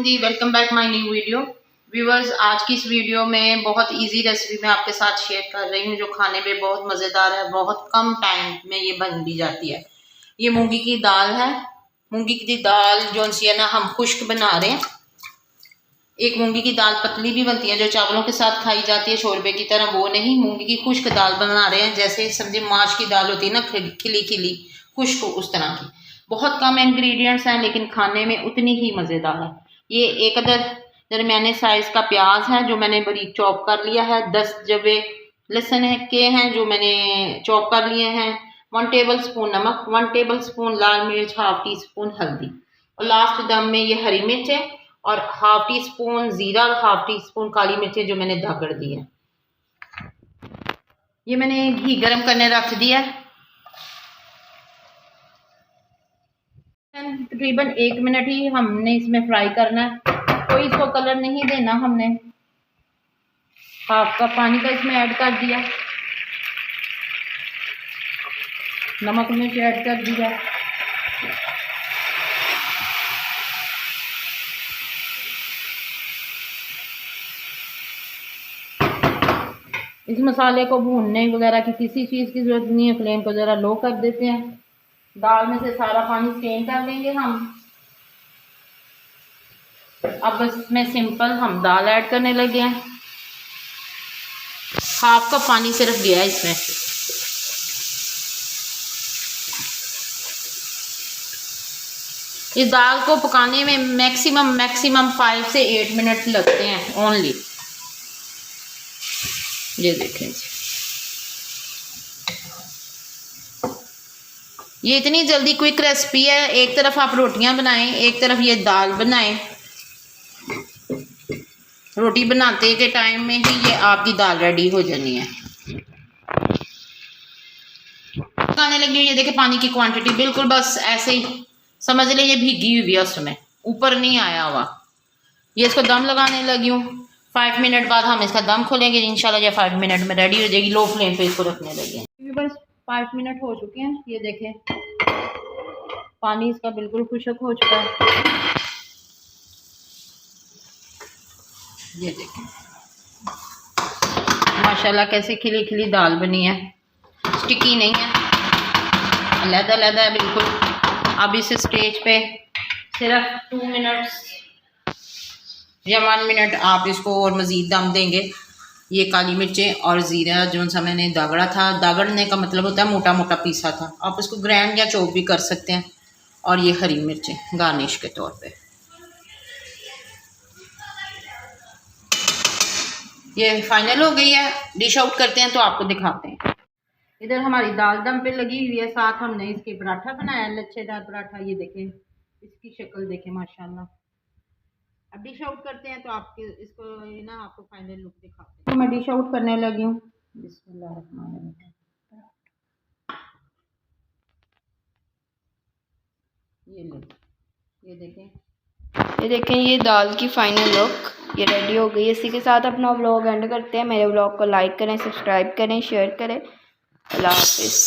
Hindi, welcome back my new video. Viewers, आज की इस वीडियो में बहुत इजी रेसिपी मैं आपके साथ शेयर कर रही हूँ जो खाने में बहुत मज़ेदार है, बहुत कम टाइम में ये बन भी जाती है। ये मूंगी की दाल है। मूंगी की दाल जो सी ना हम खुश्क बना रहे हैं। एक मूंगी की दाल पतली भी बनती है जो चावलों के साथ खाई जाती है शोरबे की तरह, वो नहीं, मूंगी की खुश्क दाल बना रहे हैं। जैसे समझे माश की दाल होती है ना, खिली खिली खुश्क, उस तरह की। बहुत कम इंग्रेडिएंट्स हैं लेकिन खाने में उतनी ही मज़ेदार है। ये एक अदर दरमियाने साइज का प्याज है जो मैंने बारीक चॉप कर लिया है। 10 जवे लहसुन के हैं जो मैंने चॉप कर लिए हैं। 1 टेबल स्पून नमक, 1 टेबल स्पून लाल मिर्च, हाफ टी स्पून हल्दी, और लास्ट दम में ये हरी मिर्च है और हाफ टी स्पून जीरा और हाफ टी स्पून काली मिर्च जो मैंने दागड़ दी है। ये मैंने घी गरम करने रख दिया है। तकरीबन 1 मिनट ही हमने इसमें फ्राई करना है, कोई इसको कलर नहीं देना। हमने हाफ कप पानी का इसमें ऐड कर दिया, नमक मिर्च ऐड कर दिया। इस मसाले को भूनने वगैरह की किसी चीज़ की ज़रूरत नहीं है। फ्लेम को ज़रा लो कर देते हैं। दाल में से सारा पानी स्ट्रेन कर लेंगे हम। अब इसमें सिंपल हम दाल ऐड करने लगे हैं। हाफ कप पानी सिर्फ गया है इसमें। इस दाल को पकाने में मैक्सिमम 5 से 8 मिनट लगते हैं ओनली। ये देखें जी, ये इतनी जल्दी क्विक रेसिपी है। एक तरफ आप रोटियां बनाएं, एक तरफ ये दाल बनाएं। रोटी बनाते के टाइम में ही ये आपकी दाल रेडी हो जानी है। पकाने लगी हुई, ये देखें पानी की क्वांटिटी बिल्कुल बस ऐसे ही समझ लें, ये भीगी हुई है, उसमें ऊपर नहीं आया हुआ। ये इसको दम लगाने लगी हूँ। 5 मिनट बाद हम इसका दम खोलेंगे इंशाल्लाह। ये 5 मिनट में रेडी हो जाएगी। लो फ्लेम पे इसको रखने लगे हैं। बस 5 मिनट हो चुके हैं। ये देखें पानी इसका बिल्कुल खुश्क हो चुका है। ये देखें माशाल्लाह कैसे खिली खिली दाल बनी है, स्टिकी नहीं है, अलग-अलग है बिल्कुल। अब इस स्टेज पे सिर्फ 2 मिनट्स या 1 मिनट आप इसको और मज़ीद दम देंगे। ये काली मिर्चें और ज़ीरा जो सा मैंने दागड़ा था, दागड़ने का मतलब होता है मोटा मोटा पीसा था, आप इसको ग्राइंड या चॉप भी कर सकते हैं। और ये हरी मिर्चें गार्निश के तौर पे। ये फाइनल हो गई है। डिश आउट करते हैं तो आपको दिखाते हैं। इधर हमारी दाल दम पे लगी हुई है, साथ हमने इसके पराठा बनाया, लच्छेदार पराठा। ये देखें इसकी शक्ल देखें माशाल्लाह। अब डिश आउट करते हैं तो आपके इसको ना आपको फाइनल लुक दिखाते हैं। तो मैं डिश आउट करने लगी हूँ। बिस्मिल्लाहिर्रहमानिर्रहीम। ये देखें ये दाल की फाइनल लुक, ये रेडी हो गई है। इसी के साथ अपना व्लॉग एंड करते हैं। मेरे व्लॉग को लाइक करें, सब्सक्राइब करें, शेयर करें। अल्लाह हाफिज़।